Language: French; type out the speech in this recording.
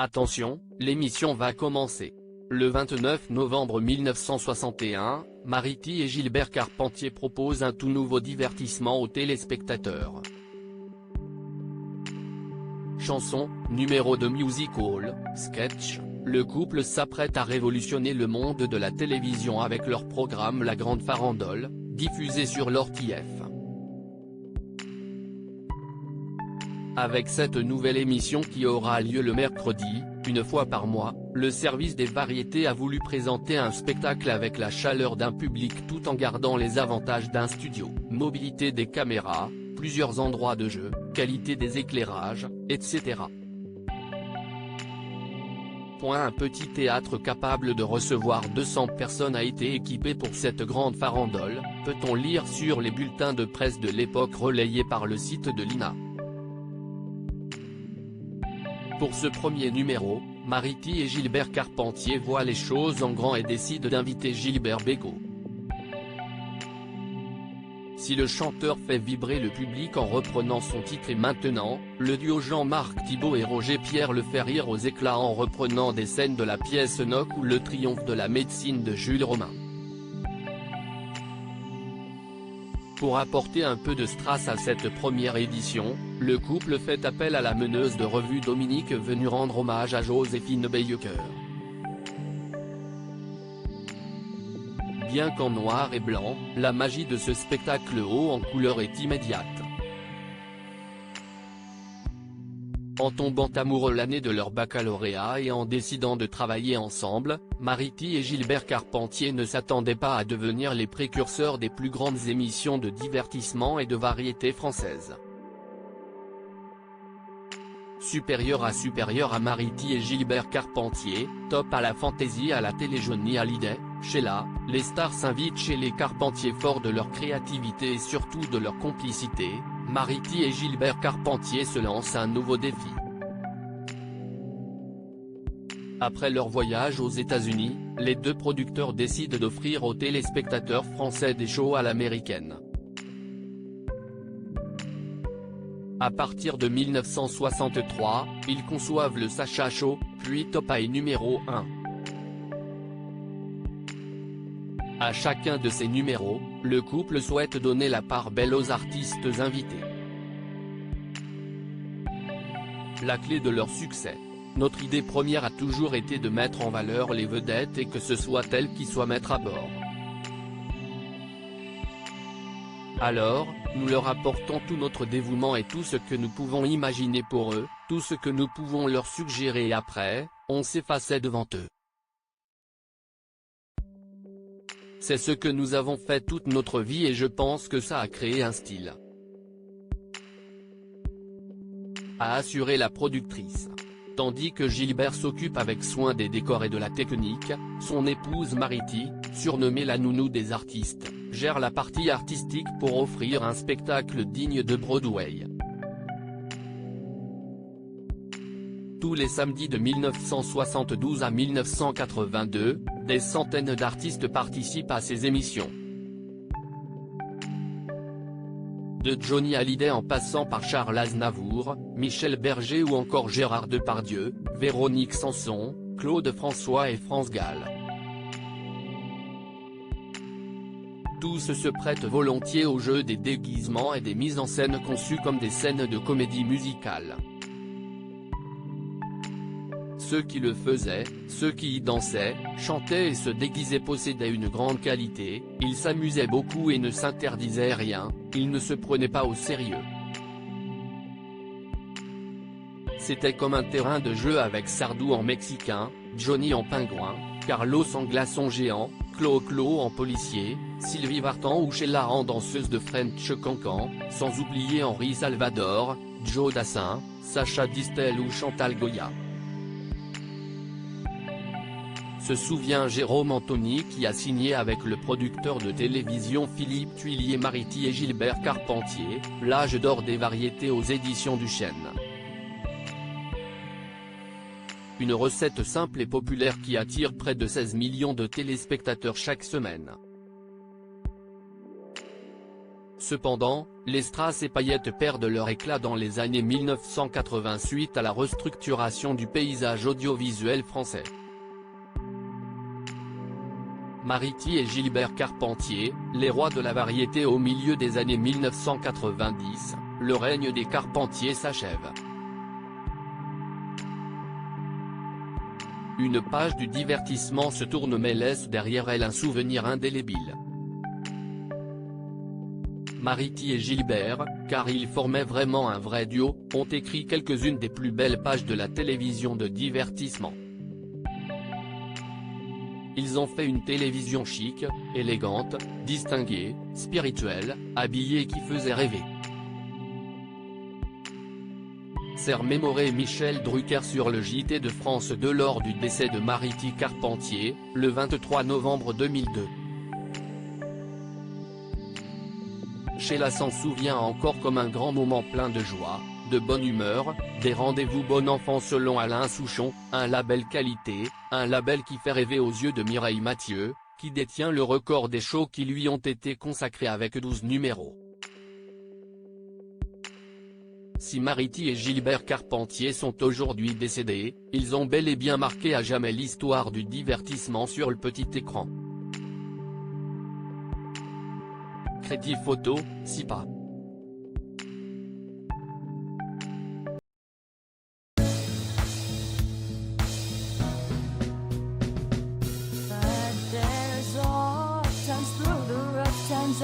Attention, l'émission va commencer. Le 29 novembre 1961, Mariti et Gilbert Carpentier proposent un tout nouveau divertissement aux téléspectateurs. Chansons, numéros de music hall, sketch, le couple s'apprête à révolutionner le monde de la télévision avec leur programme La Grande Farandole, diffusé sur l'ORTF. Avec cette nouvelle émission qui aura lieu le mercredi, une fois par mois, le service des variétés a voulu présenter un spectacle avec la chaleur d'un public tout en gardant les avantages d'un studio, mobilité des caméras, plusieurs endroits de jeu, qualité des éclairages, etc. Un petit théâtre capable de recevoir 200 personnes a été équipé pour cette grande farandole, peut-on lire sur les bulletins de presse de l'époque relayés par le site de l'INA. Pour ce premier numéro, Mariti et Gilbert Carpentier voient les choses en grand et décident d'inviter Gilbert Bécaud. Si le chanteur fait vibrer le public en reprenant son titre et maintenant, le duo Jean-Marc Thibaud et Roger Pierre le fait rire aux éclats en reprenant des scènes de la pièce Enoch ou Le triomphe de la médecine de Jules Romain. Pour apporter un peu de strass à cette première édition, le couple fait appel à la meneuse de revue Dominique venue rendre hommage à Joséphine Baedeker. Bien qu'en noir et blanc, la magie de ce spectacle haut en couleur est immédiate. En tombant amoureux l'année de leur baccalauréat et en décidant de travailler ensemble, Mariti et Gilbert Carpentier ne s'attendaient pas à devenir les précurseurs des plus grandes émissions de divertissement et de variété françaises. Supérieur à Mariti et Gilbert Carpentier, top à la fantaisie à la télé Johnny Hallyday, Sheila, les stars s'invitent chez les Carpentier forts de leur créativité et surtout de leur complicité, Mariti et Gilbert Carpentier se lancent un nouveau défi. Après leur voyage aux États-Unis, les deux producteurs décident d'offrir aux téléspectateurs français des shows à l'américaine. À partir de 1963, ils conçoivent le Sacha Show, puis Top A numéro 1. À chacun de ces numéros, le couple souhaite donner la part belle aux artistes invités. La clé de leur succès. Notre idée première a toujours été de mettre en valeur les vedettes et que ce soit elles qui soient maîtres à bord. Alors, nous leur apportons tout notre dévouement et tout ce que nous pouvons imaginer pour eux, tout ce que nous pouvons leur suggérer et après, on s'effaçait devant eux. C'est ce que nous avons fait toute notre vie et je pense que ça a créé un style. A assuré la productrice. Tandis que Gilbert s'occupe avec soin des décors et de la technique, son épouse Mariti, surnommée la nounou des artistes, gère la partie artistique pour offrir un spectacle digne de Broadway. Tous les samedis de 1972 à 1982, des centaines d'artistes participent à ces émissions. De Johnny Hallyday en passant par Charles Aznavour, Michel Berger ou encore Gérard Depardieu, Véronique Sanson, Claude François et France Gall. Tous se prêtent volontiers au jeu des déguisements et des mises en scène conçues comme des scènes de comédie musicale. Ceux qui le faisaient, ceux qui y dansaient, chantaient et se déguisaient possédaient une grande qualité, ils s'amusaient beaucoup et ne s'interdisaient rien, ils ne se prenaient pas au sérieux. C'était comme un terrain de jeu avec Sardou en mexicain, Johnny en pingouin, Carlos en glaçon géant, Clo-Clo en policier, Sylvie Vartan ou Sheila en danseuse de French Cancan, sans oublier Henri Salvador, Joe Dassin, Sacha Distel ou Chantal Goya. Se souvient Jérôme Anthony qui a signé avec le producteur de télévision Philippe Thuillier Mariti et Gilbert Carpentier, l'âge d'or des variétés aux éditions du Chêne. Une recette simple et populaire qui attire près de 16 millions de téléspectateurs chaque semaine. Cependant, les strass et paillettes perdent leur éclat dans les années 1980 suite à la restructuration du paysage audiovisuel français. Mariti et Gilbert Carpentier, les rois de la variété au milieu des années 1990, le règne des Carpentier s'achève. Une page du divertissement se tourne mais laisse derrière elle un souvenir indélébile. Mariti et Gilbert, car ils formaient vraiment un vrai duo, ont écrit quelques-unes des plus belles pages de la télévision de divertissement. Ils ont fait une télévision chic, élégante, distinguée, spirituelle, habillée qui faisait rêver. S'est remémoré Michel Drucker sur le JT de France 2 lors du décès de Mariti Carpentier, le 23 novembre 2002. Sheila s'en souvient encore comme un grand moment plein de joie, de bonne humeur, des rendez-vous bon enfant selon Alain Souchon, un label qualité, un label qui fait rêver aux yeux de Mireille Mathieu, qui détient le record des shows qui lui ont été consacrés avec 12 numéros. Si Mariti et Gilbert Carpentier sont aujourd'hui décédés, ils ont bel et bien marqué à jamais l'histoire du divertissement sur le petit écran. Crédit photo, SIPA. But there's all times through the rough times